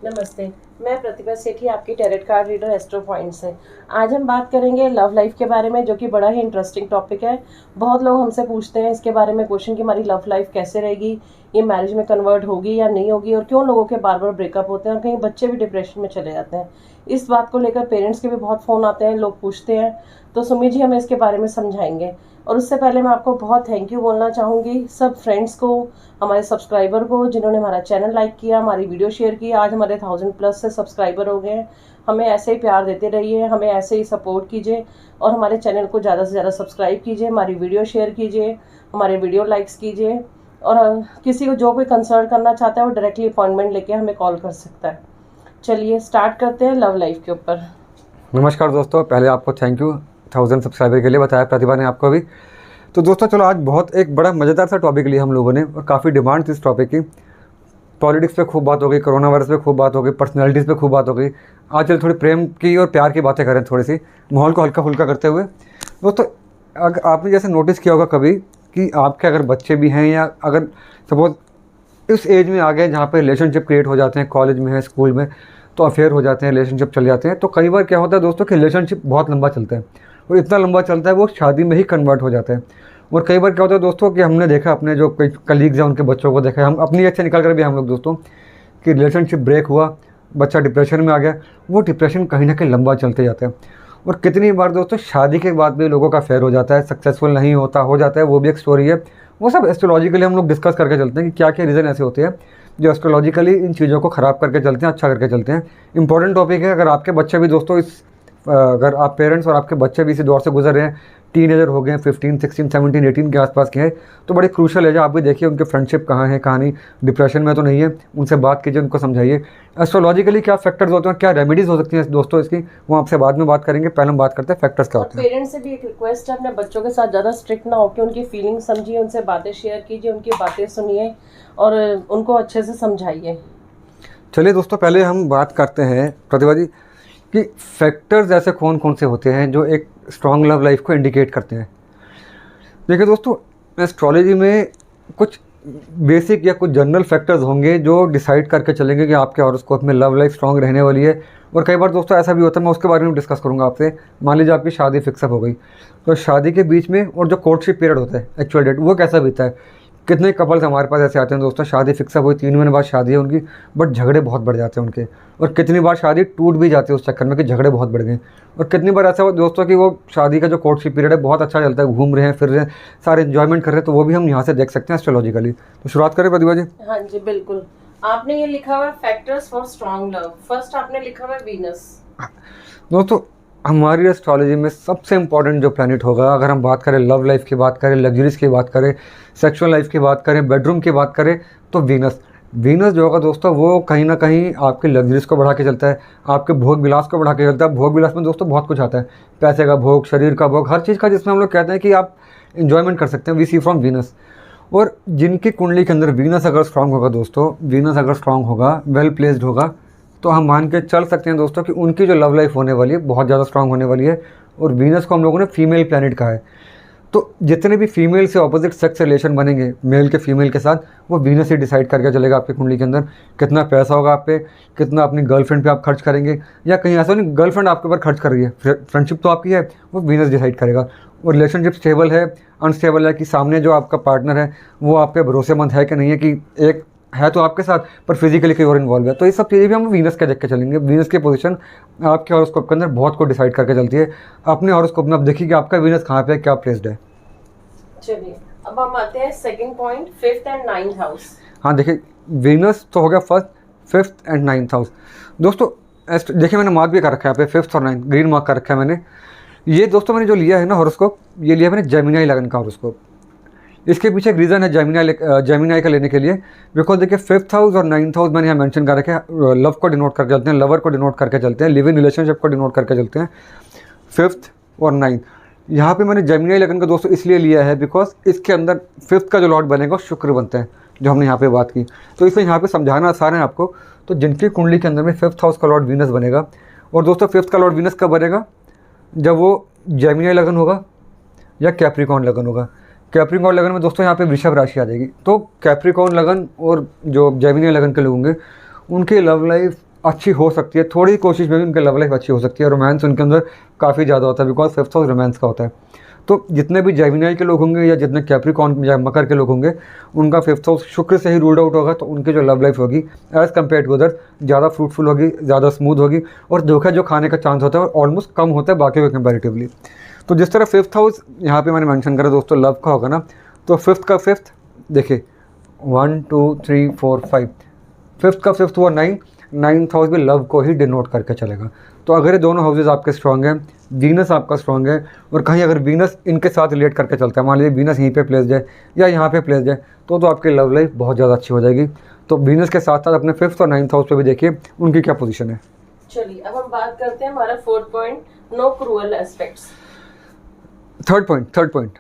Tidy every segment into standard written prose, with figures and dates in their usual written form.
नमस्ते, मैं प्रतिभा सेठी, आपकी tarot card reader astro point से। आज हम बात करेंगे लव लाइफ के बारे में, जो कि बड़ा ही इंटरेस्टिंग टॉपिक है। बहुत लोग हमसे पूछते हैं इसके बारे में क्वेश्चन कि हमारी लव लाइफ कैसे रहेगी, ये मैरिज में कन्वर्ट होगी या नहीं होगी, और क्यों लोगों के बार बार ब्रेकअप होते हैं और कहीं बच्चे भी डिप्रेशन में चले जाते हैं। इस बात को लेकर पेरेंट्स के भी बहुत फ़ोन आते हैं, लोग पूछते हैं। तो सुमी जी हमें इसके बारे में समझाएंगे। और उससे पहले मैं आपको बहुत थैंक यू बोलना चाहूँगी सब फ्रेंड्स को, हमारे सब्सक्राइबर को, जिन्होंने हमारा चैनल लाइक किया, हमारी वीडियो शेयर की। आज हमारे 1000+ से सब्सक्राइबर हो गए हैं। हमें ऐसे ही प्यार देते रहिए, हमें ऐसे ही सपोर्ट कीजिए और हमारे चैनल को ज़्यादा से ज़्यादा सब्सक्राइब कीजिए, हमारी वीडियो शेयर कीजिए, हमारे वीडियो लाइक्स कीजिए। और किसी को जो कोई कंसल्ट करना चाहता है वो डायरेक्टली अपॉइंटमेंट लेके हमें कॉल कर सकता है। चलिए स्टार्ट करते हैं लव लाइफ के ऊपर। नमस्कार दोस्तों, पहले आपको थैंक यू 1000 सब्सक्राइबर के लिए, बताया प्रतिभा ने आपको भी। तो दोस्तों चलो, आज बहुत एक बड़ा मज़ेदार सा टॉपिक लिया हम लोगों ने और काफ़ी डिमांड थी इस टॉपिक की। पॉलिटिक्स पे खूब बात हो गई, कोरोना वायरस पे खूब बात हो गई, पर्सनैलिटीज़ पे खूब बात हो गई। आज चलो थोड़ी प्रेम की और प्यार की बातें करें, थोड़ी सी माहौल को हल्का फुल्का करते हुए। दोस्तों अगर आपने जैसे नोटिस किया होगा कभी कि आपके अगर बच्चे भी हैं या अगर सपोज इस एज में आ गए जहाँ पे रिलेशनशिप क्रिएट हो जाते हैं, कॉलेज में है, स्कूल में, तो अफेयर हो जाते हैं, रिलेशनशिप चल जाते हैं, तो कई बार क्या होता है दोस्तों कि रिलेशनशिप बहुत लंबा चलता है और इतना लंबा चलता है वो शादी में ही कन्वर्ट हो जाता है। और कई बार क्या होता है दोस्तों कि हमने देखा, अपने जो कई कलीग्स हैं उनके बच्चों को देखा है, हम अपनी एज से निकल कर भी हम लोग दोस्तों कि रिलेशनशिप ब्रेक हुआ, बच्चा डिप्रेशन में आ गया, वो डिप्रेशन कहीं ना कहीं लंबा चलते जाता है। और कितनी बार दोस्तों शादी के बाद भी लोगों का फेयर हो जाता है, सक्सेसफुल नहीं होता, हो जाता है, वो भी एक स्टोरी है। वो सब एस्ट्रोलॉजिकली हम लोग डिस्कस करके चलते हैं कि क्या क्या रीज़न ऐसे होते हैं जो एस्ट्रोलॉजिकली इन चीज़ों को ख़राब करके चलते हैं, अच्छा करके चलते हैं। इंपॉर्टेंट टॉपिक है। अगर आपके बच्चे भी दोस्तों अगर आप पेरेंट्स और आपके बच्चे भी इसी दौर से गुजर रहे हैं, टीनेजर हो गए, 15, 16, 17, 18 के आसपास के हैं, तो बड़ी क्रूशल है जो आप भी देखिए उनके फ्रेंडशिप कहाँ है, कहानी डिप्रेशन में तो नहीं है, उनसे बात कीजिए, उनको समझाइए एस्ट्रोलॉजिकली क्या फैक्टर्स होते हैं, क्या रेमेडीज़ हो सकती हैं दोस्तों इसकी, वो आपसे बाद में बात करेंगे। पहले हम बात करते हैं फैक्टर्स क्या होते हैं। पेरेंट्स से भी एक रिक्वेस्ट है, अपने बच्चों के साथ ज़्यादा स्ट्रिक्ट ना होकर उनकी फीलिंग समझिए, उनसे बातें शेयर कीजिए, उनकी बातें सुनिए और उनको अच्छे से समझाइए। चलिए दोस्तों, पहले हम बात करते हैं प्रतिभा जी कि फैक्टर्स ऐसे कौन कौन से होते हैं जो एक स्ट्रॉन्ग लव लाइफ को इंडिकेट करते हैं। देखिए दोस्तों, एस्ट्रोलॉजी में कुछ बेसिक या कुछ जनरल फैक्टर्स होंगे जो डिसाइड करके चलेंगे कि आपके हॉरोस्कोप में लव लाइफ स्ट्रॉन्ग रहने वाली है। और कई बार दोस्तों ऐसा भी होता है, मैं उसके बारे में डिस्कस करूंगा आपसे। मान लीजिए आपकी शादी फिक्सअप हो गई, तो शादी के बीच में और जो कोर्टशिप पीरियड होता है, एक्चुअल डेट, वो कैसा बीता है। कितने कपल्स हमारे पास ऐसे आते हैं दोस्तों, शादी फिक्सअप हुई, 3 महीने बाद शादी है उनकी, बट झगड़े बहुत बढ़ जाते हैं उनके, और कितनी बार शादी टूट भी जाती है उस चक्कर में कि झगड़े बहुत बढ़ गए। और कितनी बार ऐसा हुआ दोस्तों कि वो शादी का जो कोर्टशिप पीरियड है बहुत अच्छा चलता है, घूम रहे हैं, फिर रहे हैं, सारे एंजॉयमेंट कर रहे हैं, तो वो भी हम यहाँ से देख सकते हैं एस्ट्रोलॉजिकली। तो शुरुआत करें प्रतिभा जी। हाँ जी बिल्कुल। आपने ये लिखा हुआ है factors for strong love. First आपने लिखा हुआ है वीनस। दोस्तों हमारी एस्ट्रोलॉजी में सबसे इंपॉर्टेंट जो प्लैनेट होगा, अगर हम बात करें लव लाइफ की बात करें, लग्जरीज की बात करें, सेक्सुअल लाइफ की बात करें, बेडरूम की बात करें, तो वीनस। वीनस जो होगा दोस्तों वो कहीं ना कहीं आपकी लग्जरीज को बढ़ा के चलता है, आपके भोग विलास को बढ़ा के चलता है। भोग विलास में दोस्तों बहुत कुछ आता है, पैसे का भोग, शरीर का भोग, हर चीज़ का, जिसमें हम लोग कहते हैं कि आप इन्जॉयमेंट कर सकते हैं। We see from Venus. और जिनकी कुंडली के अंदर वीनस अगर स्ट्रांग होगा दोस्तों, वीनस अगर स्ट्रांग होगा, वेल प्लेस्ड होगा, तो हम मान के चल सकते हैं दोस्तों कि उनकी जो लव लाइफ होने वाली है बहुत ज़्यादा स्ट्रांग होने वाली है। और वीनस को हम लोगों ने फीमेल प्लैनेट कहा है, तो जितने भी फीमेल से ऑपोजिट सेक्स रिलेशन बनेंगे मेल के फीमेल के साथ, वो वीनस ही डिसाइड करके चलेगा आपकी कुंडली के अंदर। कितना पैसा होगा आप पे, कितना अपनी गर्लफ्रेंड पे आप खर्च करेंगे, या कहीं ऐसा नहीं गर्लफ्रेंड आपके ऊपर खर्च कर रही है, फ्रेंडशिप तो आपकी है, वो वीनस डिसाइड करेगा। और रिलेशनशिप स्टेबल है, अनस्टेबल है, कि सामने जो आपका पार्टनर है वो आप पे भरोसेमंद है कि नहीं है, कि एक है तो आपके साथ पर फिजिकली कहीं और इन्वॉल्व है। तो ये सब चीज़ें भी हम वीनस के देख के चलेंगे। वीनस की पोजीशन आपके हॉरोस्कोप के अंदर बहुत को डिसाइड करके चलती है। अपने हॉरोस्कोप में आप देखिए कि आपका वीनस कहाँ पे है, क्या प्लेस्ड है। चलिए अब हम आते हैं second point, 5th and 9th house. हाँ देखिए, वीनस तो हो गया first, 5th and 9th house. दोस्तों देखिए मैंने मार्क भी कर रखा है यहाँ पे, 5th और 9th ग्रीन मार्क कर रखा है मैंने। ये दोस्तों मैंने जो लिया है ना हॉरोस्कोप, ये लिया मैंने जेमिनी लगन का हॉरोस्कोप। इसके पीछे एक रीज़न है जेमिनी का लेने के लिए, बिकॉज देखिए 5th हाउस और 9th हाउस मैंने यहाँ मेंशन कर रखे हैं, लव को डिनोट करके चलते हैं, लवर को डिनोट करके चलते हैं, लिव इन रिलेशनशिप को डिनोट करके चलते हैं। 5th और 9th यहाँ पे मैंने जेमिनी लगन का दोस्तों इसलिए लिया है बिकॉज इसके अंदर 5th का जो लॉर्ड बनेगा शुक्र बनता है, जो हमने यहाँ पे बात की। तो इसलिए यहाँ पे समझाना आसान है आपको। तो जिनकी कुंडली के अंदर में 5th हाउस का लॉर्ड वीनस बनेगा, और दोस्तों 5th का लॉर्ड वीनस कब बनेगा, जब वो जेमिनी लगन होगा या कैप्रिकॉर्न लगन होगा। कैप्रिकॉर्न लगन में दोस्तों यहाँ पे वृषभ राशि आ जाएगी। तो कैप्रिकॉर्न लगन और जो जेमिनी लगन के लोग होंगे उनकी लव लाइफ अच्छी हो सकती है, थोड़ी कोशिश में भी उनकी लव लाइफ अच्छी हो सकती है। रोमांस उनके अंदर काफ़ी ज़्यादा होता है, बिकॉज 5th हाउस रोमांस का होता है। तो जितने भी जेमिनी के लोग होंगे या जितने कैप्रिकॉर्न या मकर के लोग होंगे, उनका 5th हाउस शुक्र से ही रूल्ड आउट होगा, तो उनकी जो लव लाइफ होगी एज़ कम्पेयर टू अदर ज़्यादा फ्रूटफुल होगी, ज़्यादा स्मूथ होगी, और धोखा जो खाने का चांस होता है वो ऑलमोस्ट कम होता है बाकी के कंपेरेटिवली। तो जिस तरह 5th हाउस यहाँ पे मैंने मेंशन करा दोस्तों लव का होगा ना, तो 5th का 5th देखिए 1 2 3 4 5, 5th का 5th हुआ 9, 9th हाउस भी लव को ही डिनोट करके चलेगा। तो अगर ये दोनों हाउसेज आपके स्ट्रॉन्ग हैं, वीनस आपका स्ट्रॉन्ग है, और कहीं अगर वीनस इनके साथ रिलेट करके चलता है, मान लीजिए वीनस यहीं पे प्लेस जाए या यहाँ पे प्लेस जाए, तो आपकी लव लाइफ बहुत ज़्यादा अच्छी हो जाएगी। तो वीनस के साथ साथ अपने 5th और 9th हाउस पे भी देखिए उनकी क्या पोजीशन है। चलिए अब हम बात करते हैं हमारा 4th point, no cruel aspects. Third point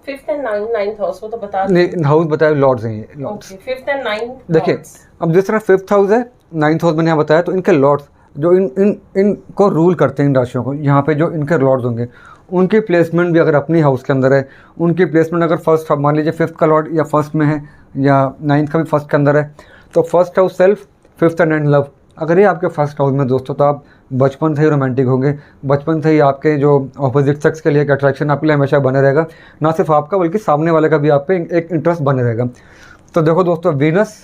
5th and 9th house वो तो बता नहीं, हाउस बताया लॉर्ड्स हैं ये। ओके 5th एंड 9th देखिए अब जिस तरह 5th हाउस है, 9th हाउस मैंने यहाँ बताया, तो इनके लॉर्ड्स जो इनको रूल करते हैं, इन राशियों को, यहाँ पे जो इनके लॉर्ड्स होंगे उनकी प्लेसमेंट भी अगर अपनी हाउस के अंदर है, उनकी प्लेसमेंट अगर फर्स्ट मान लीजिए 5th का लॉर्ड या फर्स्ट में है या 9th का भी फर्स्ट के अंदर है, तो first house self, 5th and 9th love, अगर ये आपके फर्स्ट हाउस में दोस्तों, तो आप बचपन से ही रोमांटिक होंगे, बचपन से ही आपके जो ऑपोजिट सेक्स के लिए एक अट्रैक्शन आपके लिए हमेशा बने रहेगा, ना सिर्फ आपका बल्कि सामने वाले का भी आप पे एक इंटरेस्ट बने रहेगा। तो देखो दोस्तों, Venus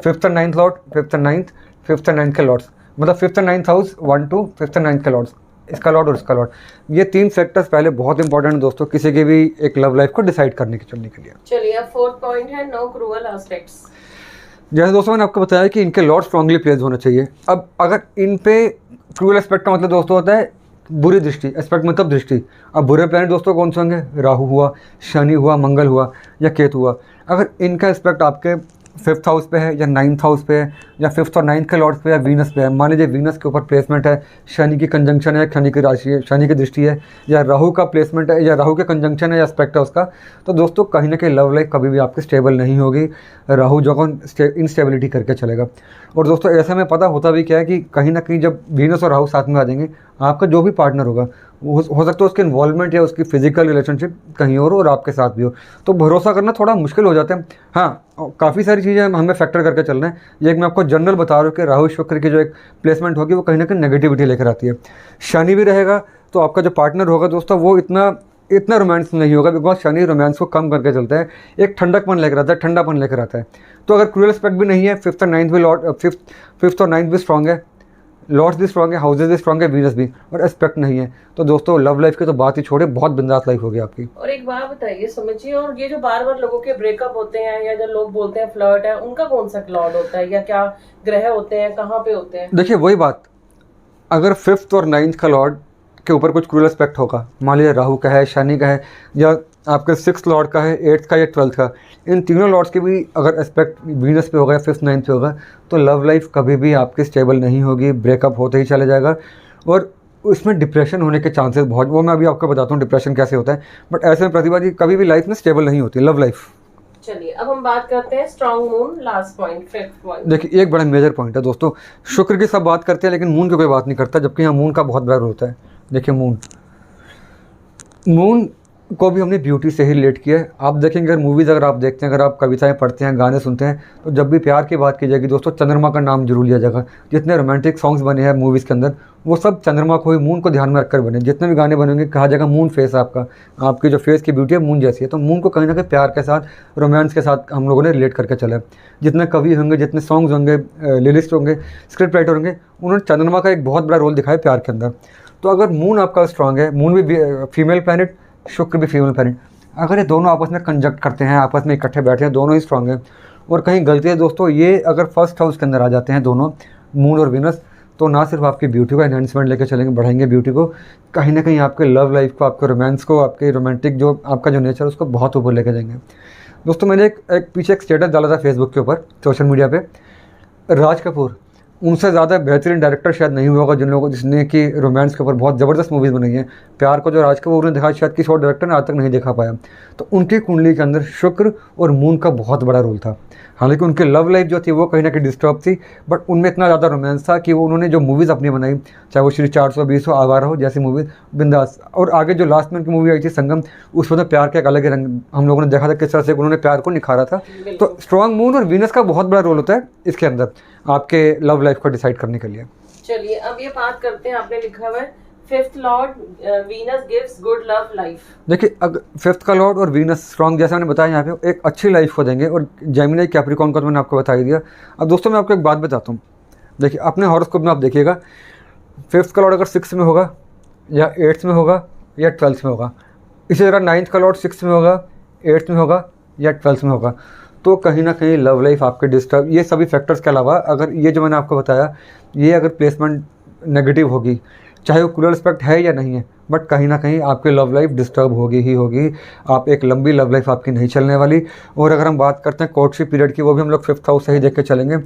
5th and 9th Lord, 5th and 9th, 5th and 9th के लॉर्ड्स, मतलब 5th and 9th house 1 2, 5th and 9th के लॉर्ड्स, इसका लॉर्ड और इसका लॉर्ड, ये 3 फैक्टर्स पहले बहुत इंपॉर्टेंट है दोस्तों किसी की भी एक लव लाइफ को डिसाइड करने के चलने के लिए। चलिए अब 4th पॉइंट है नो क्रूअल एस्पेक्ट्स। जैसे दोस्तों मैंने आपको बताया कि इनके लॉर्ड स्ट्रांगली प्लेस होना चाहिए। अब अगर इन पे क्रूअल एस्पेक्ट का मतलब दोस्तों होता है बुरी दृष्टि, एस्पेक्ट मतलब दृष्टि। अब बुरे प्लैनेट दोस्तों कौन से होंगे, राहु हुआ, शनि हुआ, मंगल हुआ या केतु हुआ। अगर इनका एस्पेक्ट आपके 5th हाउस पे है या 9th हाउस पे है या 5th और 9th के लॉर्ड्स पे या वीनस पे है, मान लीजिए वीनस के ऊपर प्लेसमेंट है, शनि की कंजंक्शन है, शनि की राशि है, शनि की दृष्टि है, या राहु का प्लेसमेंट है या राहु के कंजंक्शन है या एस्पेक्ट है उसका, तो दोस्तों कहीं ना कहीं लव लाइफ कभी भी आपकी स्टेबल नहीं होगी, राहु जो इंस्टेबिलिटी करके चलेगा। और दोस्तों ऐसा में पता होता भी क्या है कि कहीं ना कहीं जब वीनस और राहु साथ में आ जाएंगे, आपका जो भी पार्टनर होगा हो सकता है उसके इन्वॉल्वमेंट या उसकी फिजिकल रिलेशनशिप कहीं और आपके साथ भी हो, तो भरोसा करना थोड़ा मुश्किल हो जाता है। हाँ, काफ़ी सारी चीज़ें हमें फैक्टर करके चल रहे हैं। ये एक मैं आपको जनरल बता रहा हूँ कि राहु शुक्र की जो एक प्लेसमेंट होगी वो कहीं ना कहीं नेगेटिविटी लेकर आती है। शनि भी रहेगा तो आपका जो पार्टनर होगा दोस्तों वो इतना रोमांस नहीं होगा, बिकॉज शनि रोमांस को कम करके चलता है, एक ठंडकपन लेकर आता है, ठंडापन लेकर आता है। तो अगर क्रूअल एस्पेक्ट भी नहीं है, 5th और 9th भी फिफ्थ और 9th भी स्ट्रॉन्ग है, लॉर्ड्स भी स्ट्रॉन्ग है, हाउसेज भी स्ट्रॉन्ग है, वीनस भी, और एस्पेक्ट नहीं है, तो दोस्तों लव लाइफ की तो बात ही छोड़े, बहुत बिंदास लाइफ होगी आपकी। और एक बात बताइए समझिए, और ये जो बार बार लोगों के ब्रेकअप होते हैं या जो लोग बोलते हैं फ्लर्ट है, उनका कौन सा लॉर्ड होता है या क्या ग्रह होते हैं, कहाँ पे होते हैं? देखिए वही बात, अगर 5th और 9th का लॉर्ड के ऊपर कुछ क्रूअल एस्पेक्ट होगा, मान लीजिए राहु का है, शनि का है, या आपके 6th लॉर्ड का है, 8th का या 12th का, इन तीनों लॉर्ड्स के भी अगर एस्पेक्ट वीनस पे होगा या 5th 9th पे होगा, तो लव लाइफ कभी भी आपकी स्टेबल नहीं होगी, ब्रेकअप होते ही चले जाएगा, और उसमें डिप्रेशन होने के चांसेस बहुत, वो मैं अभी आपको बताता हूँ डिप्रेशन कैसे होता है। बट ऐसे में प्रतिभा जी कभी भी लाइफ में स्टेबल नहीं होती लव लाइफ। चलिए अब हम बात करते हैं strong moon, last point, 5th point. देखिए एक बड़ा मेजर पॉइंट है दोस्तों, शुक्र की सब बात करते हैं लेकिन मून की कोई बात नहीं करता, जबकि यहाँ मून का बहुत बड़ा रोल होता है। देखिए मून को भी हमने ब्यूटी से ही रिलेट किया है। आप देखेंगे अगर मूवीज़ अगर आप देखते हैं, अगर आप कविताएं पढ़ते हैं, गाने सुनते हैं, तो जब भी प्यार की बात की जाएगी दोस्तों चंद्रमा का नाम जरूर लिया जाएगा। जितने रोमांटिक सॉन्ग्स बने हैं मूवीज़ के अंदर वो सब चंद्रमा को ही, मून को ध्यान में रखकर बने। जितने भी गाने बनेंगे कहा जाएगा मून फेस आपका, आपकी जो फेस की ब्यूटी है मून जैसी है। तो मून को कहीं ना कहीं प्यार के साथ, रोमांस के साथ हम लोगों ने रिलेट करके चला। जितने कवि होंगे, जितने सॉन्ग्स होंगे, लिरिस्ट होंगे, स्क्रिप्ट राइटर होंगे, उन्होंने चंद्रमा का एक बहुत बड़ा रोल दिखाया प्यार के अंदर। तो अगर मून आपका स्ट्रांग है, मून भी फीमेल प्लैनेट, शुक्र भी फीमेल प्लैनेट, अगर ये दोनों आपस में कंजक्ट करते हैं, आपस में इकट्ठे बैठे हैं, दोनों ही स्ट्रांग हैं, और कहीं गलती है दोस्तों, ये अगर फर्स्ट हाउस के अंदर आ जाते हैं दोनों, मून और वीनस, तो ना सिर्फ आपकी ब्यूटी को एनहांसमेंट लेकर चलेंगे, बढ़ाएंगे ब्यूटी को, कहीं ना कहीं आपके लव लाइफ को, आपके रोमांस को, आपके रोमांटिक जो आपका जो नेचर है उसको बहुत ऊपर लेकर जाएंगे। दोस्तों मैंने एक पीछे एक स्टेटस डाला था फेसबुक के ऊपर, सोशल मीडिया पे, राज कपूर उनसे ज़्यादा बेहतरीन डायरेक्टर शायद नहीं हुआ होगा जिन लोगों जिसने कि रोमांस के ऊपर बहुत ज़बरदस्त मूवीज़ बनाई हैं। प्यार को जो राज कपूर ने दिखाया शायद किसी और डायरेक्टर ने आज तक नहीं देखा पाया। तो उनकी कुंडली के अंदर शुक्र और मून का बहुत बड़ा रोल था। हालांकि उनकी लव लाइफ जो थी वो कहीं ना कहीं डिस्टर्ब थी, बट उनमें इतना ज़्यादा रोमांस था कि वो उन्होंने जो मूवीज़ अपनी बनाई, चाहे वो श्री 420 हो, आवारा हो जैसी मूवीज़, बिंदास, और आगे जो लास्ट में उनकी मूवी आई थी संगम, उसमें तो प्यार के एक अलग ही रंग हम लोगों ने देखा था, किस तरह से उन्होंने प्यार को निखारा था। तो स्ट्रॉन्ग मून और वीनस का बहुत बड़ा रोल होता है इसके अंदर। आपके लव लाइफ को डिसाइड करने के लिए। चलिए अब ये बात करते हैं, आपने लिखा हुआ है fifth Lord Venus gives good love life. देखिए अगर फिफ्थ का लॉर्ड और वीनस स्ट्रॉन्ग, जैसा मैंने बताया यहाँ पे, एक अच्छी लाइफ को देंगे, और जेमिनी कैप्रिकॉर्न का तो मैंने आपको बता ही दिया। अब दोस्तों मैं आपको एक बात बताता हूँ, देखिए अपने हॉरोस्कोप में आप देखिएगा, फिफ्थ का लॉर्ड अगर 6 में होगा या 8th में होगा या 12th में होगा, इसी तरह 9th का लॉर्ड 6 में होगा, 8th में होगा या 12th में होगा, तो कहीं ना कहीं लव लाइफ आपके डिस्टर्ब, ये सभी फैक्टर्स के अलावा अगर ये जो मैंने आपको बताया, ये अगर प्लेसमेंट नेगेटिव होगी, चाहे वो कूलर एस्पेक्ट है या नहीं है, बट कहीं ना कहीं आपकी लव लाइफ डिस्टर्ब होगी ही होगी। आप एक लंबी लव लाइफ आपकी नहीं चलने वाली। और अगर हम बात करते हैं कोर्टशिप पीरियड की, वो भी हम लोग 5th हाउस से ही देख के चलेंगे।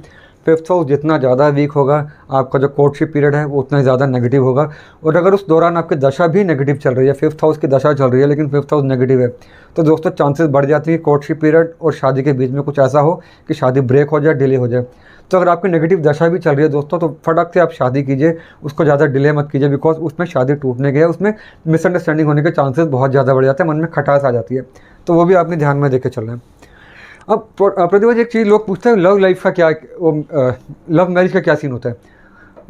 5th हाउस जितना ज़्यादा वीक होगा, आपका जो कोर्टशिप पीरियड है वो उतना ही ज़्यादा नेगेटिव होगा। और अगर उस दौरान आपकी दशा भी नेगेटिव चल रही है, 5th हाउस की दशा चल रही है लेकिन 5th हाउस नेगेटिव है, तो दोस्तों चांसेस बढ़ जाती है कोर्टशिप पीरियड और शादी के बीच में कुछ ऐसा हो कि शादी ब्रेक हो जाए, डिले हो जाए। तो अगर आपकी नेगेटिव दशा भी चल रही है दोस्तों, तो फटक से आप शादी कीजिए, उसको ज़्यादा डिले मत कीजिए, बिकॉज उसमें शादी टूटने के, उसमें मिसअंडरस्टैंडिंग होने के चांसेस बहुत ज़्यादा बढ़ जाते हैं, मन में खटास आ जाती है। तो वो भी आपने ध्यान में देख के चलना है। अब प्रतिभा जी, एक चीज़ लोग पूछते हैं लव लाइफ का क्या, लव मैरिज का क्या सीन होता है।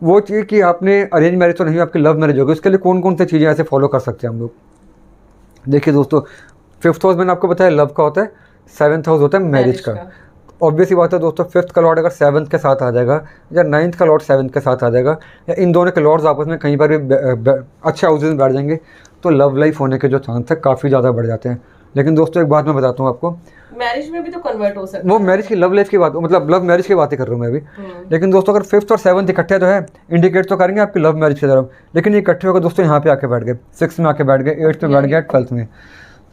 वो चीज़ कि आपने अरेंज मैरिज तो नहीं, आपकी लव मैरिज होगी, उसके लिए कौन कौन सी चीज़ें ऐसे फॉलो कर सकते हैं हम लोग। देखिए दोस्तों, 5th हाउस मैंने आपको बताया लव का होता है, 7th हाउस होता है मैरिज का। ऑब्वियस ही बात है दोस्तों, 5th का लॉर्ड अगर 7th के साथ आ जाएगा या 9th का लॉर्ड 7th के साथ आ जाएगा, या इन दोनों के लॉर्ड्स आपस में कहीं पर भी अच्छे हाउसेज में बैठ जाएंगे, तो लव लाइफ होने के जो चांस है काफ़ी ज़्यादा बढ़ जाते हैं। लेकिन दोस्तों एक बात मैं बताता हूँ आपको, मैरिज में भी तो कन्वर्ट हो सकता है। वो मैरिज की लव लाइफ की बात, मतलब लव मैरिज की बात ही कर रहा हूँ मैं अभी। लेकिन दोस्तों अगर 5th और 7th इकट्ठे तो है, इंडिकेट तो करेंगे आपकी लव मैरिज की तरफ, लेकिन ये इकट्ठे होकर दोस्तों यहाँ पे आके बैठ गए, 6th में आके बैठ गए, 8th में बैठ गया, 12th में,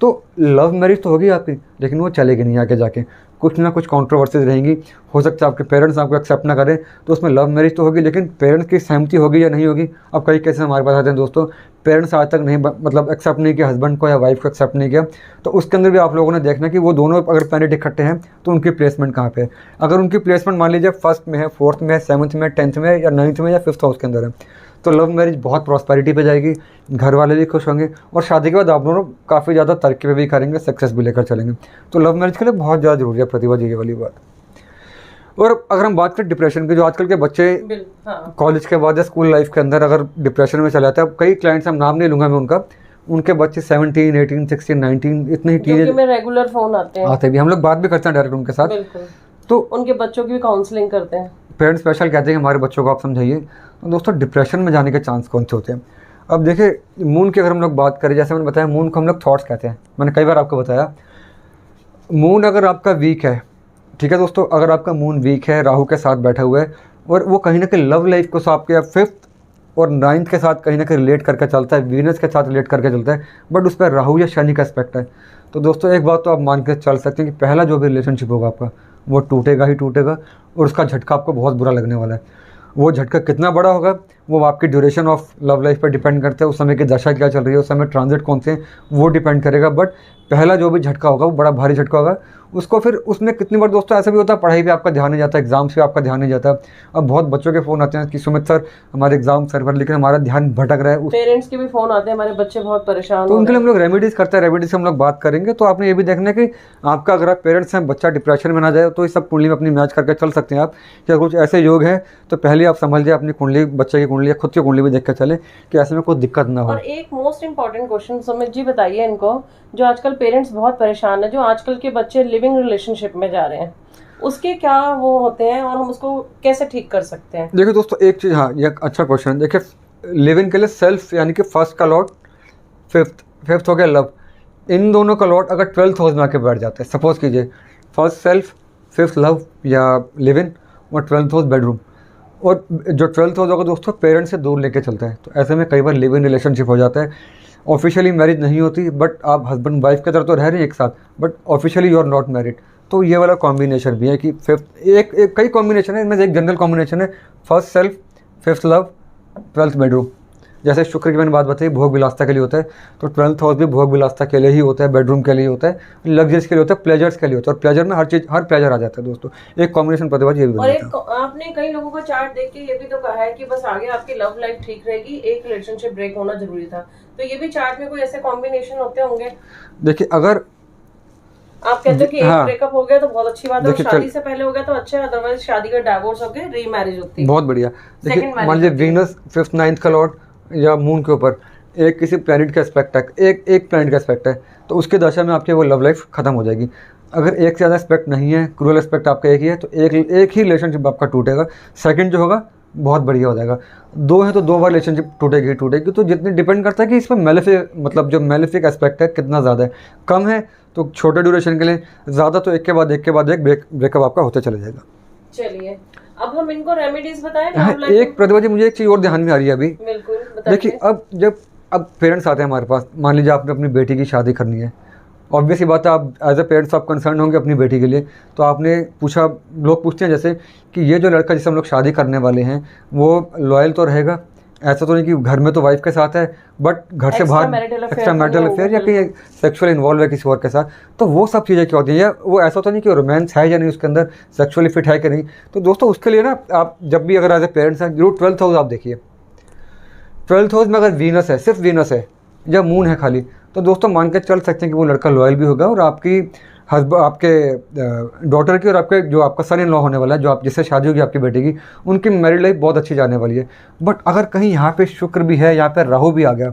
तो लव मैरिज तो होगी आपकी, लेकिन वो चलेगी नहीं आगे जाके, कुछ ना कुछ कंट्रोवर्सीज रहेंगी। हो सकता है आपके पेरेंट्स आपको एक्सेप्ट ना करें, तो उसमें लव मैरिज तो होगी, लेकिन पेरेंट्स की सहमति होगी या नहीं होगी। अब कई केसेस हमारे पास आते हैं दोस्तों, पेरेंट्स आज तक नहीं मतलब एक्सेप्ट नहीं किया, हस्बैंड को या वाइफ को एक्सेप्ट नहीं किया, तो उसके अंदर भी आप लोगों ने देखना कि वो दोनों अगर प्लैनेट इकट्ठे हैं तो उनकी प्लेसमेंट कहाँ पे है। अगर उनकी प्लेसमेंट मान लीजिए 1st में है, 4th में है, 7th में, 10th में या 9th में या 5th हाउस के अंदर है, तो लव मैरिज बहुत प्रॉस्पेरिटी पे जाएगी, घर वाले भी खुश होंगे, और शादी के बाद आप दोनों काफ़ी ज़्यादा तरक्की पे भी करेंगे, सक्सेस भी लेकर चलेंगे। तो लव मैरिज के लिए बहुत ज़्यादा जरूरी है प्रतिभा जी, ये वाली बात। और अगर हम बात करें डिप्रेशन की, जो आजकल के बच्चे कॉलेज के बाद या स्कूल लाइफ के अंदर अगर डिप्रेशन में चले जाते हैं, कई क्लाइंट्स, हम नाम नहीं लूँगा मैं उनका, उनके बच्चे 17, 18, 16, 19 इतने ही टीनेज में रेगुलर फ़ोन आते भी, हम लोग बात भी करते हैं डायरेक्ट उनके साथ, तो उनके बच्चों की भी काउंसलिंग करते हैं। पेरेंट्स स्पेशल कहते हैं कि हमारे बच्चों को आप समझाइए। तो दोस्तों डिप्रेशन में जाने के चांस कौन से होते हैं। अब देखिए मून की अगर हम लोग बात करें, जैसे मैंने बताया मून को हम लोग थॉट्स कहते हैं, मैंने कई बार आपको बताया। मून अगर आपका वीक है, ठीक है दोस्तों, अगर आपका मून वीक है, राहु के साथ बैठा हुआ है, और वो कहीं ना कहीं लव लाइफ को आपके 5th और 9th के साथ कहीं ना कहीं रिलेट करके चलता है, वीनस के साथ रिलेट करके चलता है, बट उस पर राहु या शनि का एस्पेक्ट है, तो दोस्तों एक बात तो आप मान के चल सकते हैं कि पहला जो भी रिलेशनशिप होगा आपका वो टूटेगा ही टूटेगा, और उसका झटका आपको बहुत बुरा लगने वाला है। वो झटका कितना बड़ा होगा वो आपकी ड्यूरेशन ऑफ लव लाइफ पर डिपेंड करता है, उस समय की दशा क्या चल रही है, उस समय ट्रांजिट कौन से हैं वो डिपेंड करेगा। बट पहला जो भी झटका होगा वो बड़ा भारी झटका होगा, उसको फिर उसमें कितनी बार दोस्तों ऐसा भी होता है पढ़ाई पे आपका ध्यान नहीं जाता, एग्जाम्स पे आपका ध्यान नहीं जाता। अब बहुत बच्चों के फ़ोन आते हैं कि सुमित सर हमारे एग्जाम सर पर, लेकिन हमारा ध्यान भटक रहा है। पेरेंट्स के भी फ़ोन आते हैं, हमारे बच्चे बहुत परेशान, तो उनके लिए हम लोग रेमेडीज़ करते हैं, रेमेडीज़ हम लोग बात करेंगे। तो आपने ये भी देखना है कि आपका अगर आप पेरेंट्स हैं, बच्चा डिप्रेशन में ना जाए, तो इस सब कुंडली में अपनी मैच करके चल सकते हैं आप। क्या कुछ ऐसे योग हैं तो पहले आप समझ जाए अपनी कुंडली, बच्चे की कुंडली या खुद की कुंडली भी देख कर चले कि ऐसे में कोई दिक्कत ना हो। और एक most important question Sumit ji बताइए इनको, जो आजकल पेरेंट्स बहुत परेशान है, जो आजकल के बच्चे लिविंग रिलेशनशिप में जा रहे हैं, उसके क्या वो होते हैं और हम उसको कैसे ठीक कर सकते हैं। देखिए दोस्तों एक चीज़, हाँ ये अच्छा क्वेश्चन है। देखिए लिविंग के लिए सेल्फ यानी कि 1st का लॉर्ड, 5th हो गया लव, इन दोनों का लॉर्ड अगर 12th हाउस में आके बैठ जाते हैं, सपोज कीजिए 1st सेल्फ, 5th लव या लिव इन, और 12th हाउस बेडरूम, और जो 12th हाउस होगा दोस्तों पेरेंट्स से दूर लेके चलता है, तो ऐसे में कई बार लिव इन रिलेशनशिप हो जाता है। ऑफिशियली मैरिज नहीं होती, बट आप हस्बैंड वाइफ की तरह तो रह रहे हैं एक साथ, but officially you are not married. तो ये वाला कॉम्बिनेशन भी है कि 5th एक कई कॉम्बिनेशन है, इनमें से एक जनरल कॉम्बिनेशन है 1st self, 5th love, 12th bedroom. जैसे शुक्र की मैंने बात बताई भोग विलासता के लिए होता है, तो 12th हाउस भी भोग विलासता के लिए ही होता है, बेडरूम के लिए होता है, लग्जरीज के लिए होता है, प्लेजर्स के लिए होता है, और प्लेजर में हर चीज़, हर प्लेजर आ जाता है दोस्तों। एक कॉम्बिनेशन प्रतिभा ये भी और एक आपने कई लोगों का चार्ट देख के ये भी तो कहा है कि बस आगे आपकी लव लाइफ ठीक रहेगी, एक रिलेशनशिप ब्रेक होना जरूरी था, तो ये भी चार्ट में कोई ऐसे कॉम्बिनेशन होते होंगे। देखिए अगर आप कहते हो कि एक हाँ। ब्रेकअप हो गया तो बहुत अच्छी बात है, और देखिए, शादी से पहले हो गया तो अच्छा है, अदरवाइज शादी का डाइवोर्स होके रीमैरिज होती है। बहुत बढ़िया। देखिए Second मान marriage लीजिए होती है। वीनस 5th 9th का लॉर्ड या मून के ऊपर एक किसी प्लैनेट का एस्पेक्ट है, एक प्लैनेट का एस्पेक्ट है, तो उसके दशा में आपकी वो लव लाइफ खत्म हो जाएगी। अगर एक से ज़्यादा एस्पेक्ट नहीं है, क्रूअल एस्पेक्ट आपका एक ही है, तो एक ही रिलेशनशिप आपका टूटेगा। सेकंड जो होगा बहुत बढ़िया हो जाएगा। दो है तो 2 बार रिलेशनशिप टूटेगी ही टूटेगी। तो जितनी डिपेंड करता है कि इसमें मेलेफिक मतलब जो मेलेफिक एस्पेक्ट है कितना ज़्यादा है। कम है तो छोटे ड्यूरेशन के लिए, ज़्यादा तो एक के बाद एक ब्रेकअप आपका होते चले जाएगा। चलिए अब हम इनको रेमेडीज बताएं हाँ, love life एक प्रतिभा जी मुझे एक चीज़ और ध्यान में आ रही है अभी। बिल्कुल बताइए। देखिए अब पेरेंट्स आते हैं हमारे पास, मान लीजिए आपने अपनी बेटी की शादी करनी है। ऑब्वियस ही बात है, आप एज ए पेरेंट्स आप कंसर्न होंगे अपनी बेटी के लिए। तो आपने पूछा, लोग पूछते हैं जैसे कि ये जो लड़का जिससे हम लोग शादी करने वाले हैं वो लॉयल तो रहेगा, ऐसा तो नहीं कि घर में तो वाइफ के साथ है बट घर से बाहर एक्स्ट्रा मैरिटल अफेयर या कहीं सेक्सुअल इन्वॉल्व है किसी और के साथ। तो वो सब चीज़ें क्या होती हैं, या वो ऐसा तो नहीं कि रोमांस है या नहीं उसके अंदर, सेक्सुअली फिट है कि नहीं। तो दोस्तों उसके लिए ना आप जब भी अगर एज ए पेरेंट्स हैं जरूर 12th हाउस आप देखिए। 12th हाउस में अगर वीनस है, सिर्फ वीनस है या मून है खाली, तो दोस्तों मान के चल सकते हैं कि वो लड़का लॉयल भी होगा और आपकी आपके डॉटर की और आपके जो आपका सन इन लॉ होने वाला है, जो आप जिससे शादी होगी आपकी बेटी की, उनकी मैरिड लाइफ बहुत अच्छी जाने वाली है। बट अगर कहीं यहाँ पे शुक्र भी है, यहाँ पे राहु भी आ गया,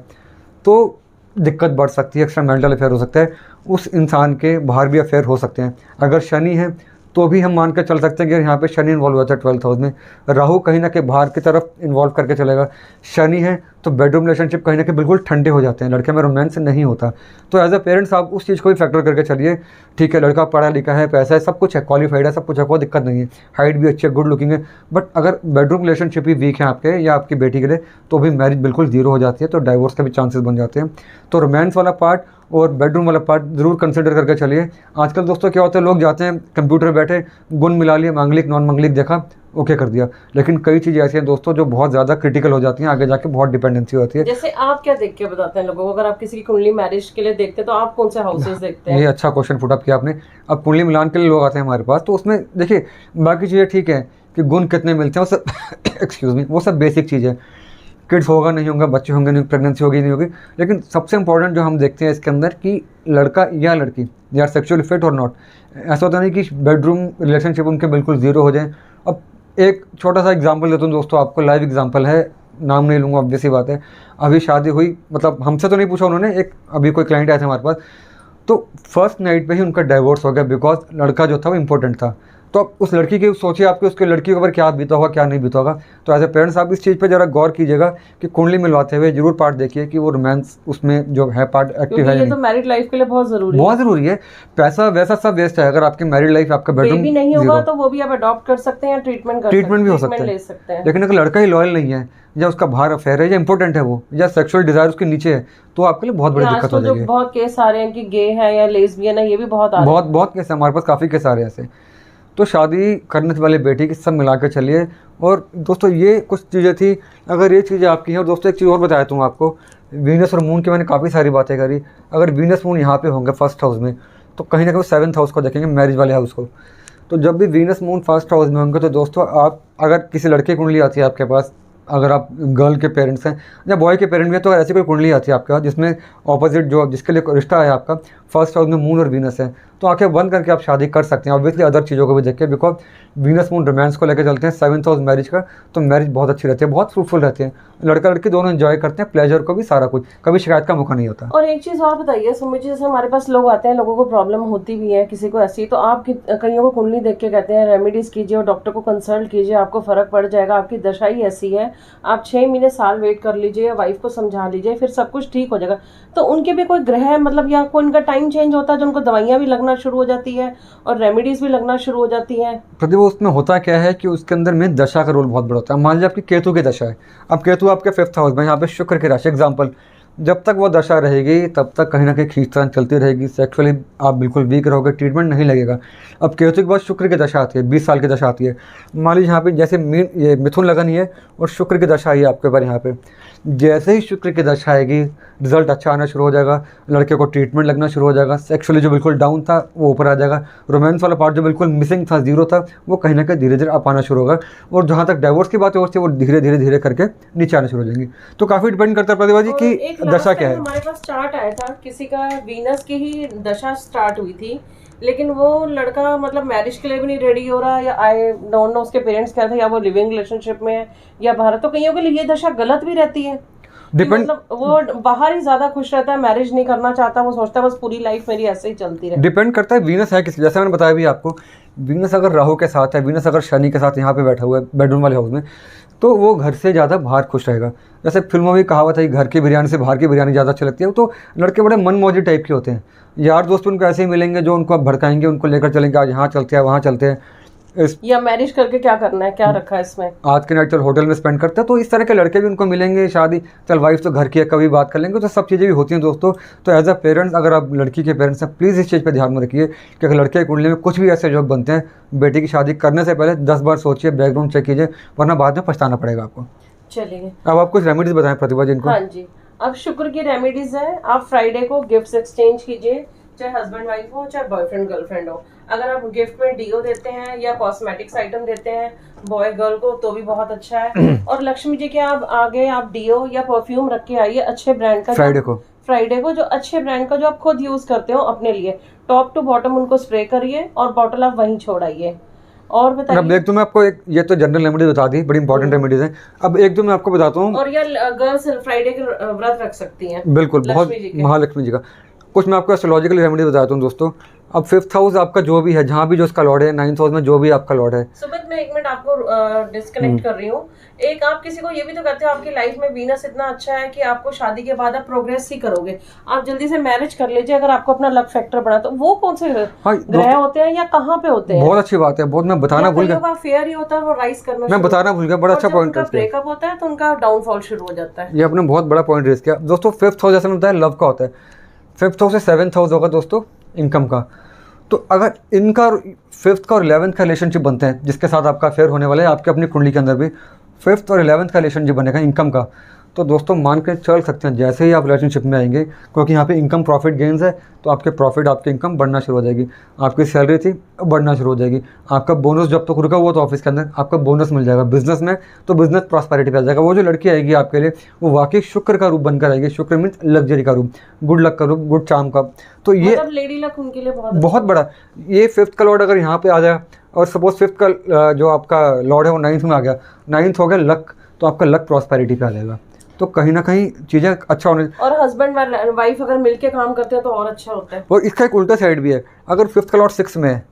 तो दिक्कत बढ़ सकती है, एक्स्ट्रा मैरिटल अफेयर हो सकता है, उस इंसान के बाहर भी अफेयर हो सकते हैं। अगर शनि है तो भी हम मान कर चल सकते हैं कि यहाँ पे शनि इन्वॉल्व हुआ था 12th हाउस में। राहु कहीं ना कहीं बाहर की तरफ इन्वॉल्व करके चलेगा। शनि है तो बेडरूम रिलेशनशिप कहीं ना कहीं बिल्कुल ठंडे हो जाते हैं, लड़के में रोमांस नहीं होता। तो एज अ पेरेंट्स आप उस चीज़ को भी फैक्टर करके चलिए। ठीक है, लड़का पढ़ा लिखा है, पैसा है, सब कुछ है, क्वालिफाइड है, सब कुछ है, कोई दिक्कत नहीं है, हाइट भी अच्छी है, गुड लुकिंग है, बट अगर बेडरूम रिलेशनशिप ही वीक है आपके या आपकी बेटी के लिए, तो भी मैरिज बिल्कुल जीरो हो जाती है, तो डाइवोर्स के भी चांसेस बन जाते हैं। तो रोमांस वाला पार्ट और बेडरूम वाला पार्ट ज़रूर कंसिडर करके चलिए। आजकल दोस्तों क्या होता है, लोग जाते हैं कंप्यूटर बैठे, गुण मिला लिए, मांगलिक नॉन मांगलिक देखा, ओके कर दिया। लेकिन कई चीज़ें ऐसी हैं दोस्तों जो बहुत ज़्यादा क्रिटिकल हो जाती हैं, आगे जाके बहुत डिपेंडेंसी होती है। जैसे आप क्या देख के बताते हैं लोगों को, अगर आप किसी की कुंडली मैरिज के लिए देखते हैं तो आप कौन से हाउसेस देखते हैं? ये अच्छा क्वेश्चन पुट अप किया आपने। अब कुंडली मिलान के लिए लोग आते हैं हमारे पास, तो उसमें देखिए बाकी चीज़ें ठीक है कि गुण कितने मिलते हैं वो सब एक्सक्यूज़ मी, वो सब बेसिक चीज़ है। किड्स होगा नहीं होगा, बच्चे होंगे नहीं, प्रेगनेंसी होगी नहीं होगी, लेकिन सबसे इंपॉर्टेंट जो हम देखते हैं इसके अंदर कि लड़का या लड़की दे आर सेक्सुअली फिट और नॉट। ऐसा होता नहीं कि बेडरूम रिलेशनशिप उनके बिल्कुल ज़ीरो हो जाए। अब एक छोटा सा एग्जांपल देता हूँ दोस्तों आपको, लाइव एग्जांपल है, नाम नहीं लूँगा, ऑब्वियस ही बात है। अभी शादी हुई, मतलब हमसे तो नहीं पूछा उन्होंने, एक अभी कोई क्लाइंट आया था हमारे पास, तो फर्स्ट नाइट पे ही उनका डाइवोर्स हो गया बिकॉज लड़का जो था वो इंपॉर्टेंट था। तो अब उस लड़की की सोचिए आपके उसके लड़की के ऊपर क्या बीता होगा क्या नहीं बीता होगा। तो एज ए पेरेंट्स आप इस चीज़ पे ज़रा गौर कीजिएगा कि कुंडली मिलवाते हुए जरूर पार्ट देखिए कि वो रोमांस उसमें जो है पार्ट एक्टिव है। ये तो मैरिड लाइफ के लिए बहुत जरूरी है। पैसा वैसा सब वेस्ट है अगर आपकी मैरिड लाइफ आपका बेडरूम बेबी नहीं होगा तो वो भी आप अडॉप्ट कर सकते हैं या ट्रीटमेंट भी हो सकता है। लेकिन अगर लड़का ही लॉयल नहीं है या उसका बाहर अफेयर है या इंपॉर्टेंट है वो या सेक्सुअल डिजायर उसके नीचे है, तो आपके लिए बहुत बड़ी दिक्कत हो जाएगी। बहुत केस आ रहे हैं कि गे है या लेस्बियन है, ये भी बहुत आ रहे हैं। बहुत केस है हमारे पास, काफ़ी केस आ रहे हैं ऐसे। तो शादी करने वाले बेटी की सब मिला के चलिए। और दोस्तों ये कुछ चीज़ें थी, अगर ये चीज़ें आपकी हैं। और दोस्तों एक चीज़ और बताया हूँ आपको, वीनस और मून की मैंने काफ़ी सारी बातें करी। अगर वीनस मून यहाँ पे होंगे फर्स्ट हाउस में, तो कहीं ना कहीं 7th हाउस को देखेंगे, मैरिज वाले हाउस को। तो जब भी वीनस मून फर्स्ट हाउस में होंगे, तो दोस्तों आप अगर किसी लड़के की कुंडली आती है आपके पास, अगर आप गर्ल के पेरेंट्स हैं या बॉय के पेरेंट भी हैं, तो अगर ऐसी कोई कुंडली आती है आपके पास जिसमें ऑपोजिट जो जिसके लिए रिश्ता है आपका फर्स्ट हाउस में मून और वीनस है, तो आंखें बंद करके आप शादी कर सकते हैं। ऑब्वियसली अदर चीज़ों को भी देखिए, बिकॉज वीनस मून रोमांस को लेकर चलते हैं, 7th हाउस मैरिज का, तो मैरिज बहुत अच्छी रहती है, बहुत फ्रूटफुल रहती है, लड़का लड़की दोनों एंजॉय करते हैं, प्लेजर को भी, सारा कुछ, कभी शिकायत का मौका नहीं होता। और एक चीज़ और बताइए सुमित जी, जैसे हमारे पास लोग आते हैं, लोगों को प्रॉब्लम होती भी है, किसी को ऐसी, तो आप कईयों को कुंडली देख के कहते हैं रेमेडीज कीजिए और डॉक्टर को कंसल्ट कीजिए, आपको फर्क पड़ जाएगा, आपकी दशा ही ऐसी है, आप 6 महीने साल वेट कर लीजिए, वाइफ को समझा लीजिए, फिर सब कुछ ठीक हो जाएगा। तो उनके भी कोई ग्रह मतलब या कोई उनका टाइम चेंज होता है जो उनको दवाइयाँ भी लगना शुरू हो जाती है और रेमेडीज भी लगना शुरू हो जाती हैं? प्रतिभा उसमें होता क्या है कि उसके अंदर में दशा का रोल बहुत बड़ा होता है। मान लीजिए आपकी केतु की दशा है, अब केतु आपके 5th हाउस में, यहाँ पे शुक्र की राशि एग्जाम्पल, जब तक वो दशा रहेगी तब तक कहीं ना कहीं खींचतान चलती रहेगी, सेक्सुअली आप बिल्कुल वीक रहोगे, ट्रीटमेंट नहीं लगेगा। अब केतु के बाद शुक्र की दशा आती है, 20 साल की दशा आती है। मान लीजिए यहाँ पे जैसे ये मिथुन लगन ही है और शुक्र की दशा आई है आपके ऊपर, यहाँ पे जैसे ही शुक्र की दशा आएगी रिजल्ट अच्छा आना शुरू हो जाएगा, लड़के को ट्रीटमेंट लगना शुरू हो जाएगा, सेक्सुअली जो बिल्कुल डाउन था वो ऊपर आ जाएगा, रोमांस वाला पार्ट जो बिल्कुल मिसिंग था, जीरो था, वो कहीं ना कहीं धीरे धीरे अप आना शुरू होगा, और जहाँ तक डाइवोर्स की बात होती है वो धीरे धीरे करके नीचे आना शुरू हो जाएंगी। तो काफ़ी डिपेंड करता है प्रतिभा जी कि दशा क्या है? हमारे पास चार्ट आया था, किसी का वीनस की ही दशा स्टार्ट हुई थी, लेकिन वो लड़का मतलब मैरिज के लिए भी नहीं रेडी हो रहा, या आई डोंट नो उसके पेरेंट्स क्या थे, या वो लिविंग रिलेशनशिप में है या बाहर। तो कईयों के लिए ये दशा गलत भी रहती है, डिपेंड, मतलब वो बाहर ही ज्यादा खुश रहता है, मैरिज नहीं करना चाहता, वो सोचता है बस पूरी लाइफ मेरी ऐसे ही चलती रहे। डिपेंड करता है वीनस है किस, जैसे मैंने बताया भी आपको, वीनस अगर राहु के साथ है, वीनस अगर शनि के साथ यहाँ पे बैठा हुआ है बेडरूम वाले हाउस में, तो वो घर से ज़्यादा बाहर खुश रहेगा। जैसे फिल्मों में कहावत है कि घर की बिरयानी से बाहर की बिरयानी ज़्यादा अच्छी लगती है। तो लड़के बड़े मनमौजी टाइप के होते हैं, यार दोस्त उनको ऐसे ही मिलेंगे जो उनको भड़काएंगे, उनको लेकर चलेंगे, आज यहाँ चलते हैं वहाँ चलते हैं, इस या मैरिज करके क्या करना है, क्या रखा है इसमें, आज के नाइट चल होटल में स्पेंड करते हैं। तो इस तरह के लड़के भी उनको मिलेंगे, शादी चल वाइफ तो घर की है कभी बात कर लेंगे, तो सब चीज़ें भी होती हैं दोस्तों। तो एज अ पेरेंट्स, अगर आप लड़की के पेरेंट्स हैं, प्लीज़ इस चीज़ पे ध्यान में रखिए कि अगर लड़के की कुंडली में कुछ भी ऐसे योग बनते हैं, बेटी की शादी करने से पहले 10 बार सोचिए, बैकग्राउंड चेक कीजिए, वरना बाद में पछताना पड़ेगा आपको। चलिए अब आप कुछ रेमेडीज बताएं प्रतिभा जी इनको। हाँ जी, अब शुक्र की रेमेडीज है। आप फ्राइडे को गिफ्ट्स एक्सचेंज कीजिए, चाहे हस्बैंड वाइफ हो चाहे बॉयफ्रेंड गर्लफ्रेंड हो। अगर आप गिफ्ट में डीओ देते हैं या कॉस्मेटिक्स आइटम देते हैं बॉय गर्ल को, तो भी बहुत अच्छा है। और लक्ष्मी जी के आप आगे आप डीओ या परफ्यूम रख के आइए अच्छे ब्रांड का, फ्राइडे को जो अच्छे ब्रांड का जो आप खुद यूज करते हो अपने लिए, टॉप टू बॉटम उनको स्प्रे करिए और बॉटल आप वहीं छोड़ाइए। और बताइए। अब एक तो मैं आपको एक, ये तो जनरल रेमेडी बता दी, बड़ी इंपॉर्टेंट रेमेडीज हैं। अब एक दो मैं आपको बताता हूँ। और ये गर्ल्स फ्राइडे के व्रत रख सकती हैं, बिल्कुल, बहुत महालक्ष्मी जी का। कुछ मैं आपको एस्ट्रोलॉजिकल रेमेडी बताता हूँ दोस्तों। अब 5th हाउस आपका जो भी है, जहाँ भी जो उसका लॉर्ड है, 9th हाउस में जो भी आपका लॉर्ड है। सुमित, मैं 1 मिनट आपको डिस्कनेक्ट कर रही हूँ। एक आप किसी को ये भी तो कहते हो आपकी लाइफ में वीनस इतना अच्छा है कि आपको शादी के बाद आप प्रोग्रेस ही करोगे, आप जल्दी से मैरिज कर लीजिए अगर आपको अपना लक फैक्टर बना। तो वो कौन से ग्रह होते हैं या कहाँ पे होते हैं? बहुत अच्छी बात है, बहुत मैं बताना भूल गया, फेयर ही होता है, वो राइज करना मैं बताना भूल गया, बड़ा अच्छा पॉइंट। ब्रेकअप होता है तो उनका डाउनफॉल शुरू हो जाता है। ये आपने बहुत बड़ा पॉइंट रेज किया दोस्तों। 5th हाउस जैसे बताया लव का होता है, 5th हाउस से 7th हाउस होगा दोस्तों इनकम का। तो अगर इनका 5th का और 11th का रिलेशनशिप बनते हैं, जिसके साथ आपका अफेयर होने वाला है, आपके अपनी कुंडली के अंदर भी 5th और 11th का रिलेशनशिप बनेगा इनकम का, तो दोस्तों मान के चल सकते हैं जैसे ही आप रिलेशनशिप में आएंगे, क्योंकि यहाँ पे इनकम प्रॉफिट गेन्स है, तो आपके प्रॉफिट, आपकी इनकम बढ़ना शुरू हो जाएगी। आपकी सैलरी थी बढ़ना शुरू हो जाएगी। आपका बोनस जब तक रुका हुआ तो ऑफिस के अंदर आपका बोनस मिल जाएगा। बिजनेस में तो बिजनेस प्रॉस्पेरिटी पे आ जाएगा। वो जो लड़की आएगी आपके लिए, वो वाकई शुक्र का रूप बनकर आएगी। शुक्र मीन्स लग्जरी का रूप, गुड लक का रूप, गुड चार्म का। तो ये मतलब लेडी लक उनके लिए बहुत बड़ा। ये 5th का लॉर्ड अगर यहाँ पे आ जाए, और सपोज 5th का जो आपका लॉर्ड है वो 9th में आ गया, 9th हो गया लक, तो आपका लक प्रॉस्पेरिटी पे आ जाएगा। तो कहीं ना कहीं चीज़ें अच्छा होने, और हस्बैंड वाइफ अगर मिलके काम करते हैं तो और अच्छा होता है। और इसका एक उल्टा साइड भी है। अगर 5th का लॉर्ड 6 में है,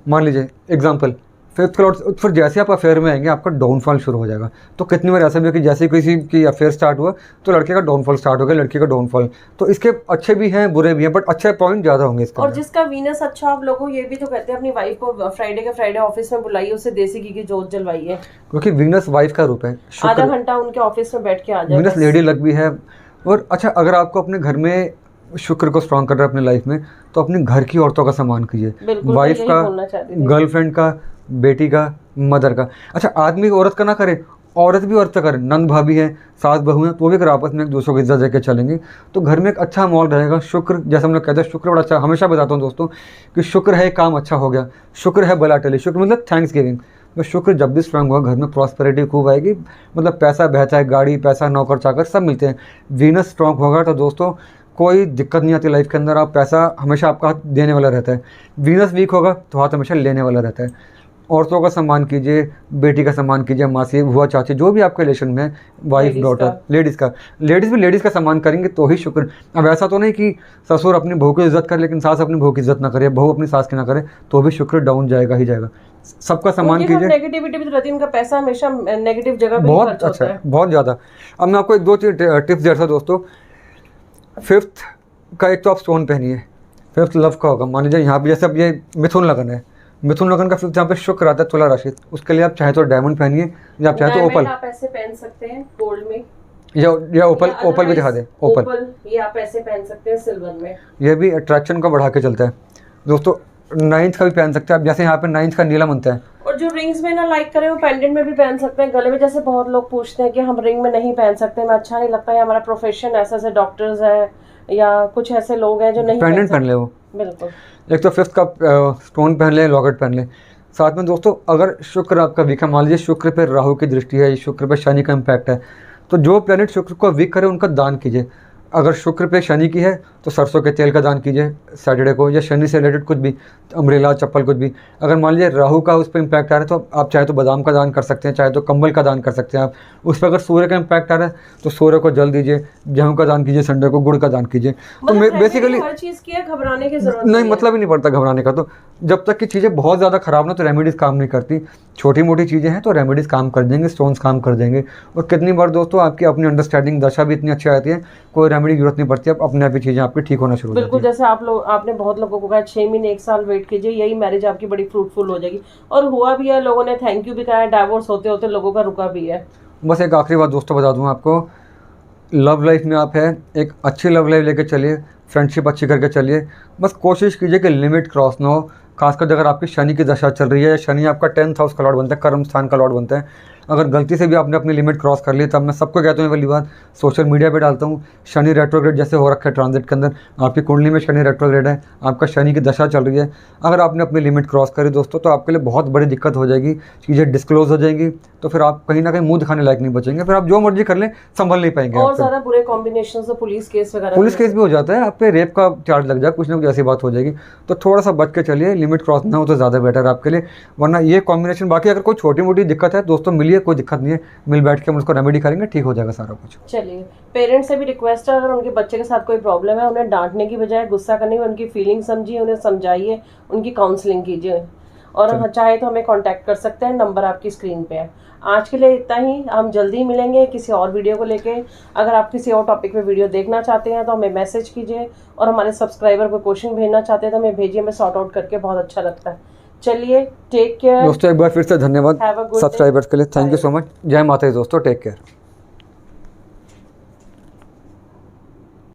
मान लीजिए एग्जांपल 5th का लॉर्ड, फिर जैसे आप अफेयर में आएंगे आपका डाउनफॉल शुरू हो जाएगा। तो कितनी बार ऐसा भी है कि जैसे किसी की अफेयर स्टार्ट हुआ तो लड़के का डाउनफॉल स्टार्ट हो गया, लड़की का डाउनफॉल। तो इसके अच्छे भी हैं बुरे भी हैं, बट अच्छे पॉइंट ज़्यादा होंगे इसका। और जिसका वीनस अच्छा, आप लोगों ये भी तो कहते हैं अपनी वाइफ को फ्राइडे के फ्राइडे ऑफिस में बुलाइए, उसे देसी घी की जोत जलवाइए, क्योंकि वीनस वाइफ का रूप है। आधा घंटा उनके ऑफिस में बैठ के आ जाए। वीनस लेडी लक भी है। और अच्छा, अगर आपको अपने घर में शुक्र को स्ट्रॉन्ग कर रहा है अपनी लाइफ में, तो अपने घर की औरतों का सम्मान कीजिए, वाइफ का, गर्लफ्रेंड का, बेटी का, मदर का। अच्छा, आदमी औरत का ना करे, औरत भी औरत का करे। नंद भाभी है, सास बहू है, तो भी अगर आपस में एक दूसरे को इज्जत देकर चलेंगे तो घर में एक अच्छा माहौल रहेगा। शुक्र, जैसे हम लोग कहते हैं शुक्र बड़ा अच्छा, हमेशा बताता हूँ दोस्तों कि शुक्र है काम अच्छा हो गया, शुक्र है बला टली। शुक्र मतलब थैंक्स गिविंग। तो शुक्र जब भी स्ट्रांग होगा, घर में प्रॉस्पेरिटी खूब आएगी, मतलब पैसा बहता है, गाड़ी, पैसा, नौकर चाकर सब मिलते हैं। वीनस स्ट्रांग होगा तो दोस्तों कोई दिक्कत नहीं आती लाइफ के अंदर। आप पैसा हमेशा आपका हाथ देने वाला रहता है। वीनस वीक होगा तो हाथ हमेशा लेने वाला रहता है। औरतों का सम्मान कीजिए, बेटी का सम्मान कीजिए, मासी, बुआ, चाची, जो भी आपके रिलेशन में, वाइफ, डॉटर, लेडीज़ भी लेडीज़ का सम्मान करेंगे तो ही शुक्र। अब ऐसा तो नहीं कि ससुर अपनी बहू की इज्जत करे लेकिन सास अपनी बहू की इज्जत ना करे, बहू अपनी सास की ना करे, तो भी शुक्र डाउन जाएगा ही जाएगा। सबका सम्मान कीजिए। नेगेटिविटी भी तो रहती है, उनका पैसा हमेशा नेगेटिव जगह पे बहुत अच्छा है, बहुत ज़्यादा। अब मैं आपको एक दो टिप्स दे रहा था दोस्तों। 5th का एक तो आप स्टोन पहनिए, 5th लव का होगा। मान लीजिए यहाँ पे जैसे अब ये मिथुन लगन है, मिथुन लगन का 5th यहाँ पे शुक्र आता है, तुला राशि, उसके लिए आप चाहे तो डायमंड पहनिए, या आप चाहे तो ओपल, आप ऐसे पहन सकते हैं गोल्ड में, या ओपल भी दिखा दे। ओपल ये आप ऐसे पहन सकते हैं सिल्वर में, ये भी अट्रैक्शन को बढ़ा के चलता है दोस्तों। 9th का भी पहन सकते हैं आप, जैसे यहाँ पे 9th का नीला बनता है। और जो रिंग्स में ना लाइक करें वो पेंडेंट में भी पहन सकते हैं, गले में। जैसे बहुत लोग पूछते हैं कि हम रिंग में नहीं पहन सकते, हमें अच्छा नहीं लगता है, हमारा प्रोफेशन ऐसा डॉक्टर्स है या कुछ ऐसे लोग हैं जो नहीं पेंडेंट पहन ले वो। बिल्कुल, एक तो 5th का स्टोन पहन ले, लॉकेट पहन ले। साथ में दोस्तों अगर शुक्र आपका वीक है, मान लीजिए शुक्र पे राहु की दृष्टि है, शुक्र पे शनि का इम्पैक्ट है, तो जो प्लैनेट शुक्र को वीक करे उनका दान कीजिए। अगर शुक्र पे शनि की है तो सरसों के तेल का दान कीजिए सैटरडे को, या शनि से रिलेटेड कुछ भी, अम्ब्रेला, चप्पल, कुछ भी। अगर मान लीजिए राहु का उस पर इम्पैक्ट आ रहा है तो आप चाहे तो बादाम का दान कर सकते हैं, चाहे तो कंबल का दान कर सकते हैं आप। उस पर अगर सूर्य का इम्पैक्ट आ रहा है तो सूर्य को जल दीजिए, गेहूँ का दान कीजिए, संडे को गुड़ का दान कीजिए। तो बेसिकली हर चीज की है, घबराने की जरूरत नहीं, मतलब ही नहीं पड़ता घबराने का। तो जब तक कि चीज़ें बहुत ज़्यादा ख़राब ना तो रेमेडीज़ काम नहीं करती। छोटी मोटी चीज़ें हैं तो रेमेडीज़ काम कर देंगे, स्टोन्स काम कर देंगे। और कितनी बार दोस्तों आपकी अपनी अंडरस्टैंडिंग, दशा भी इतनी अच्छी आती है, कोई रेमेडी की जरूरत नहीं पड़ती, अब अपने आप ही चीज़ें आपकी ठीक होना शुरू हो जाती बिल्कुल। जैसे आपने बहुत लोगों को कहा 6 महीने 1 साल वेट कीजिए, यही मैरिज आपकी बड़ी फ्रूटफुल हो जाएगी। और हुआ भी है, लोगों ने थैंक यू भी कहा है, डाइवोर्स होते होते लोगों का रुका भी है। बस एक आखिरी बात दोस्तों बता दूँ आपको, लव लाइफ में आप है एक अच्छी लव लाइफ लेके चलिए, फ्रेंडशिप अच्छी करके चलिए। बस कोशिश कीजिए कि लिमिट क्रॉस ना हो। खासकर अगर आपकी शनि की दशा चल रही है, या शनि आपका 10th हाउस का लॉर्ड बनता है, कर्म स्थान का लॉर्ड बनता है, अगर गलती से भी आपने अपनी लिमिट क्रॉस कर ली, तब मैं सबको कहता हूँ, पहली बात सोशल मीडिया पे डालता हूँ, शनि रेट्रोग्रेड जैसे हो रखा है ट्रांजिट के अंदर, आपकी कुंडली में शनि रेट्रोग्रेड है, आपका शनि की दशा चल रही है, अगर आपने अपनी लिमिट क्रॉस करी दोस्तों तो आपके लिए बहुत बड़ी दिक्कत हो जाएगी, चीज़ें डिस्क्लोज हो जाएंगी। तो फिर आप कहीं ना कहीं मुंह दिखाने लायक नहीं बचेंगे, फिर आप जो मर्जी कर लें संभल नहीं पाएंगे। और ज्यादा बुरे कॉम्बिनेशन से पुलिस केस वगैरह, पुलिस केस भी हो जाता है, आप पे रेप का चार्ज लग जाए, कुछ ना कुछ ऐसी बात हो जाएगी। तो थोड़ा सा बच के चलिए, लिमिट क्रॉस ना हो तो ज़्यादा बेटर है आपके लिए, वरना ये कॉम्बिनेशन। बाकी अगर कोई छोटी मोटी दिक्कत है दोस्तों, मिलिए, कोई दिक्कत नहीं है, मिल बैठ के हम उसको रेमेडी करेंगे, ठीक हो जाएगा सारा कुछ। चलिए, पेरेंट्स से भी रिक्वेस्ट है, अगर उनके बच्चे के साथ कोई प्रॉब्लम है, उन्हें डांटने की बजाय गुस्सा करने की, उनकी फीलिंग समझिए, उन्हें समझाइए, उनकी काउंसलिंग कीजिए। और चाहे तो हमें कांटेक्ट कर सकते हैं, नंबर आपकी स्क्रीन पे है। आज के लिए इतना ही, हम जल्दी मिलेंगे किसी और वीडियो को लेके। अगर आप किसी और टॉपिक पे वीडियो देखना चाहते हैं तो हमें मैसेज कीजिए, और हमारे सब्सक्राइबर को क्वेश्चन भेजना चाहते हैं तो हमें भेजिए, हमें सॉर्ट आउट करके बहुत अच्छा लगता है। चलिए, टेक केयर दोस्तों, एक बार फिर से धन्यवाद Have a good day. Subscribers के लिए, थैंक यू सो मच। जय माता दी दोस्तों, टेक केयर।